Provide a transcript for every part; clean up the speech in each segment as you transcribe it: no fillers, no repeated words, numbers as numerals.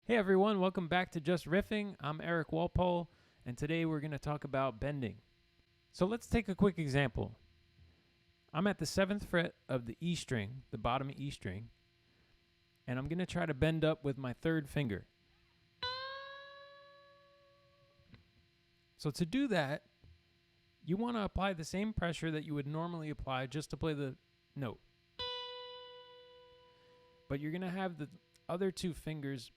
Hey everyone, welcome back to Just Riffing. I'm Eric Walpole, and today we're going to talk about bending. So let's take a quick example. I'm at the 7th fret of the E string, the bottom E string, and I'm going to try to bend up with my 3rd finger. So to do that, you want to apply the same pressure that you would normally apply just to play the note. But you're going to have the other 2 fingers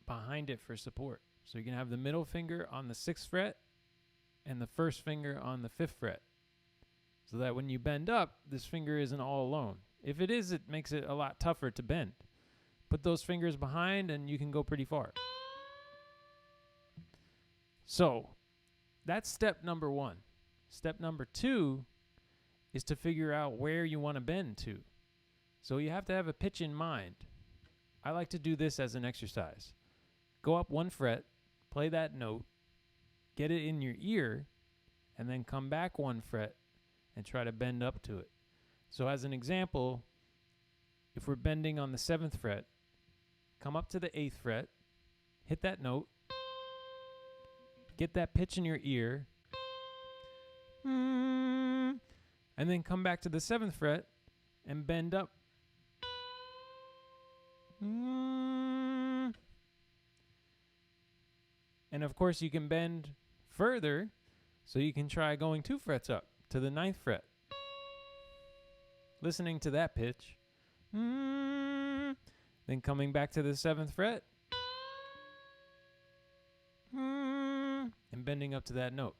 behind it for support. So you can have the middle finger on the 6th fret and the 1st finger on the 5th fret. So that when you bend up, this finger isn't all alone. If it is, it makes it a lot tougher to bend. Put those fingers behind and you can go pretty far. So that's step number 1. Step number 2 is to figure out where you want to bend to. So you have to have a pitch in mind. I like to do this as an exercise. Go up 1 fret, play that note, get it in your ear, and then come back 1 fret and try to bend up to it. So as an example, if we're bending on the 7th fret, come up to the 8th fret, hit that note, get that pitch in your ear, and then come back to the 7th fret and bend up. And of course you can bend further, so you can try going 2 frets up to the 9th fret. Listening to that pitch. Then coming back to the 7th fret. And bending up to that note.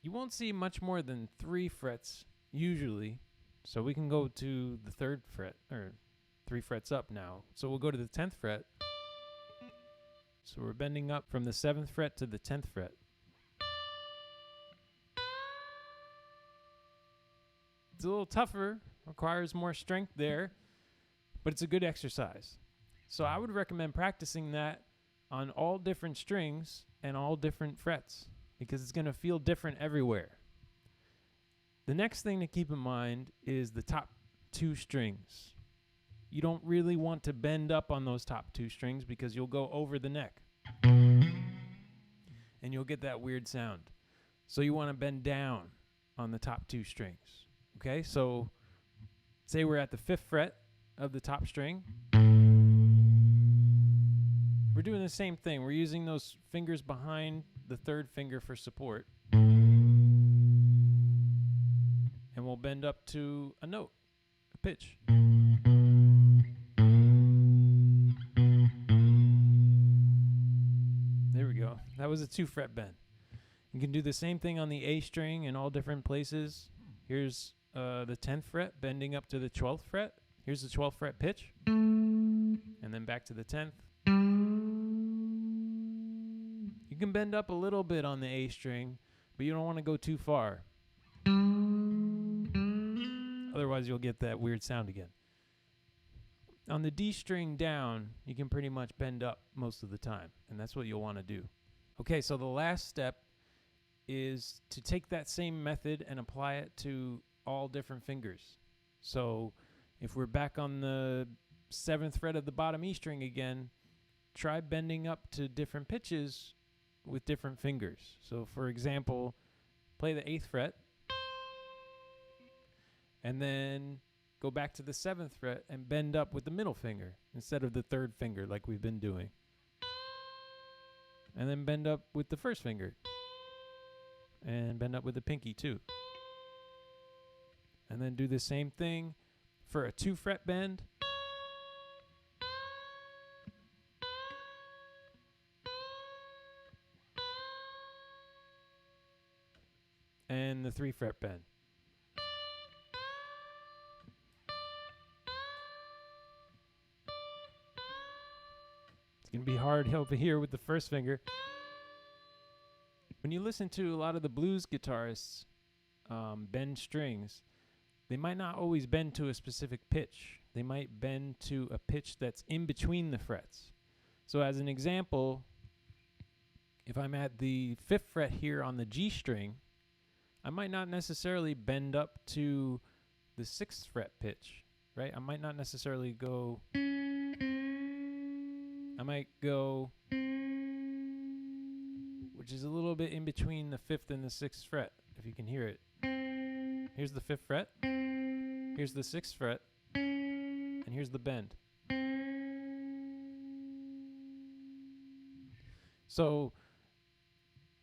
You won't see much more than 3 frets usually. So we can go to the 3rd fret, or 3 frets up now. So we'll go to the 10th fret. So we're bending up from the 7th fret to the 10th fret. It's a little tougher, requires more strength there, but it's a good exercise. So I would recommend practicing that on all different strings and all different frets, because it's going to feel different everywhere. The next thing to keep in mind is the top 2 strings. You don't really want to bend up on those top 2 strings because you'll go over the neck and you'll get that weird sound. So you want to bend down on the top 2 strings. Okay, so say we're at the 5th fret of the top string. We're doing the same thing. We're using those fingers behind the 3rd finger for support. And we'll bend up to a note, a pitch. There we go. That was a 2 fret bend. You can do the same thing on the A string in all different places. Here's the 10th fret bending up to the 12th fret. Here's the 12th fret pitch. And then back to the 10th. You can bend up a little bit on the A string, but you don't want to go too far. Otherwise, you'll get that weird sound again. On the D string down, you can pretty much bend up most of the time, and that's what you'll want to do. Okay, so the last step is to take that same method and apply it to all different fingers. So if we're back on the 7th fret of the bottom E string again, try bending up to different pitches with different fingers. So for example, play the 8th fret, and then go back to the 7th fret and bend up with the middle finger instead of the 3rd finger like we've been doing. And then bend up with the 1st finger. And bend up with the pinky too. And then do the same thing for a 2-fret bend. And the 3-fret bend. It's going to be hard over here with the first finger. When you listen to a lot of the blues guitarists bend strings, they might not always bend to a specific pitch. They might bend to a pitch that's in between the frets. So as an example, if I'm at the 5th fret here on the G string, I might not necessarily bend up to the 6th fret pitch, right? I might not necessarily go... I might go, which is a little bit in between the 5th and the 6th fret, if you can hear it. Here's the 5th fret, here's the 6th fret, and here's the bend. So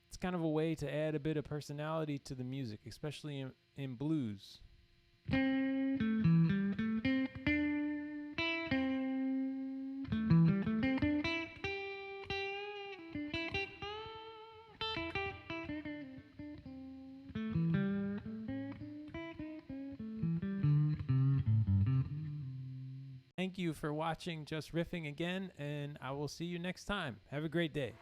it's kind of a way to add a bit of personality to the music, especially in blues. Thank you for watching Just Riffing again, and I will see you next time. Have a great day.